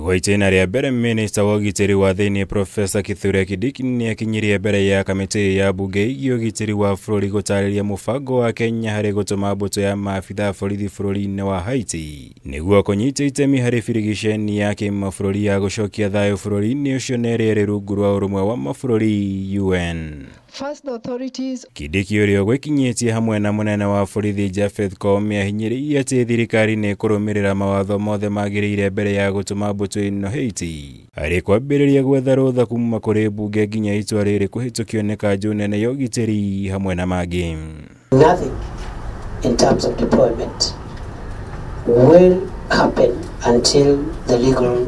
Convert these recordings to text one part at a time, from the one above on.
Waitena ria mbere Minista wa UGITIRI wa THIINI PROF KITHURE Kindiki NIAHINYIRIIRIE mbere ya kamiti ya bunge ya UGITIRI wa bũrũri gũtarĩria mũbango wa Kenya harĩ gũtũma mbũtũ ya maabitha borithi bũrũri-inĩ wa Haiti nĩguo kũnyita itemi harĩ birigiceni ya kĩmabũrũri ya gũcokia thayũ bũrũri-inĩ ũcio na ĩrĩa rungu rwa ũrũmwe wa mabũrũri UN. Kindiki ũrĩa ũgũikinyĩtie hamwe na mũnene wa borithi Japhet Koome ahinyĩrĩirie atĩ thirikari nĩ ĩkũrũmĩrĩra mawatho mothe magĩrĩire mbere ya gũtũma mbũtũ ĩno Haiti harĩ kwambĩrĩria gwetha rũtha kuma kũrĩ bunge nginya itua rĩrĩ kũhĩtũkio nĩ kanjũ nene ya ũgitĩri hamwe na mangĩ. Nothing in terms of deployment will happen until the legal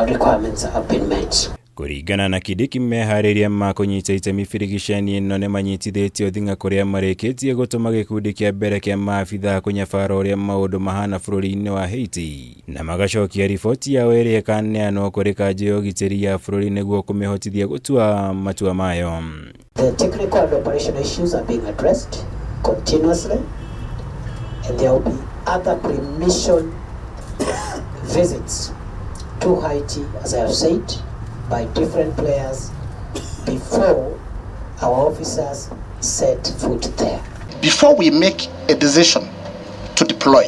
requirements have been met. Kũringana na Kindiki meharĩria ma kũnyita itemi birigiceni ĩno nĩ manyitithĩtio thing'a kũrĩa marĩkĩtie gũtũma gĩkundi kĩa mbere kĩa maabitha kũnyabara ũrĩa maũndũ mahana bũrũri-inĩ wa Haiti na magacokia riboti yao ĩrĩa ĩkaneanwo kũrĩ kanjũ ya ũgitĩri ya bũrũri nĩguo kũmĩhotithia gũtua matua mayo. The technical and operational issues are being addressed continuously, and there will be other pre-mission visits to Haiti, as I have said, by different players before our officers set foot there. Before we make a decision to deploy,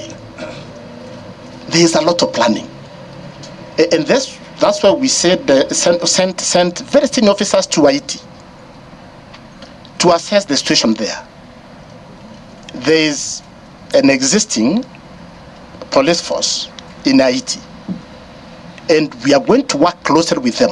there is a lot of planning. And that's why we said sent very senior officers to Haiti to assess the situation there. There is an existing police force in Haiti, and we are going to work closely with them.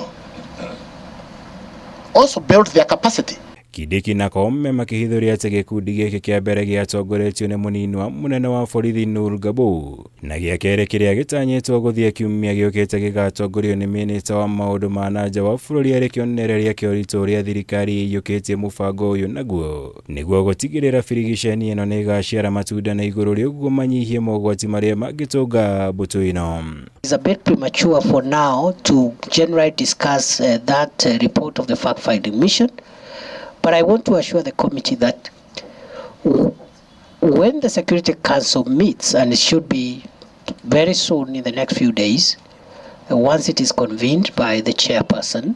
Also build their capacity. Kindiki na Koome makĩhithũria atĩ gĩkundi gĩkĩ kĩa mbere gĩatongoretio nĩ mũnene wa borithi Nur Gabo na gĩa kerĩ kĩrĩa gĩtanyĩtwo gũthiĩ kiumia gĩũkĩte gĩgatongorio nĩ Minista wa maũndũ ma nanja wa bũrũri arĩ kĩonereria kĩa ũritũ ũrĩa thirikari ĩiyũkĩtie mũbango ũyũ naguo nĩguo gũtigĩrĩra birigiceni ĩno nĩ ĩgaciara matunda na igũrũ rĩũguo manyihie mogwati marĩa mangĩtũnga mbũtũ ĩno. It's a bit premature for now to generally discuss that report of the fact-finding mission. But I want to assure the committee that when the Security Council meets, and it should be very soon in the next few days, once it is convened by the chairperson,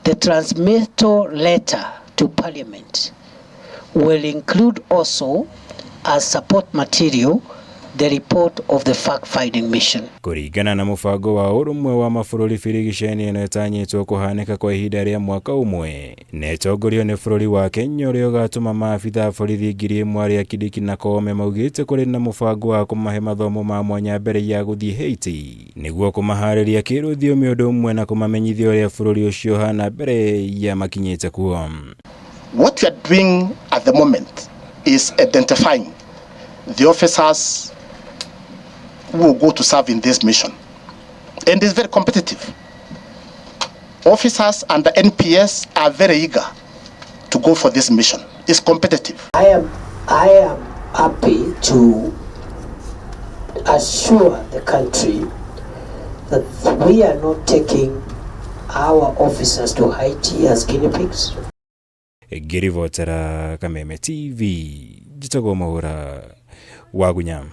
the transmittal letter to Parliament will include also as support material the report of the fact-finding mission. Kũringana na mũbango wa ũrũmwe wa mabũrũri birigiceni ĩno ĩtanyĩtwo kũhanĩka kwa ihinda rĩa mwaka ũmwe na ĩtongorio nĩ bũrũri wa Kenya ũrĩa ũgatũma maabitha borithi 1,000 arĩa Kindiki na Koome maugĩte kũrĩ na mũbango wa kũmahe mathomo ma mwanya mbere ya gũthiĩ Haiti nĩguo kũmaharĩria kĩrũthiomi ũndũ ũmwe na kũmamenyithia ũrĩa bũrũri ũcio hana mbere ya makinyĩte kuo. What we are doing at the moment is identifying the officers who will go to serve in this mission, and it's very competitive. Officers and the NPS are very eager to go for this mission. It's competitive. I am happy to assure the country that we are not taking our officers to Haiti as guinea pigs. Girivotera Kameme TV, Jitagomora Wagunyam.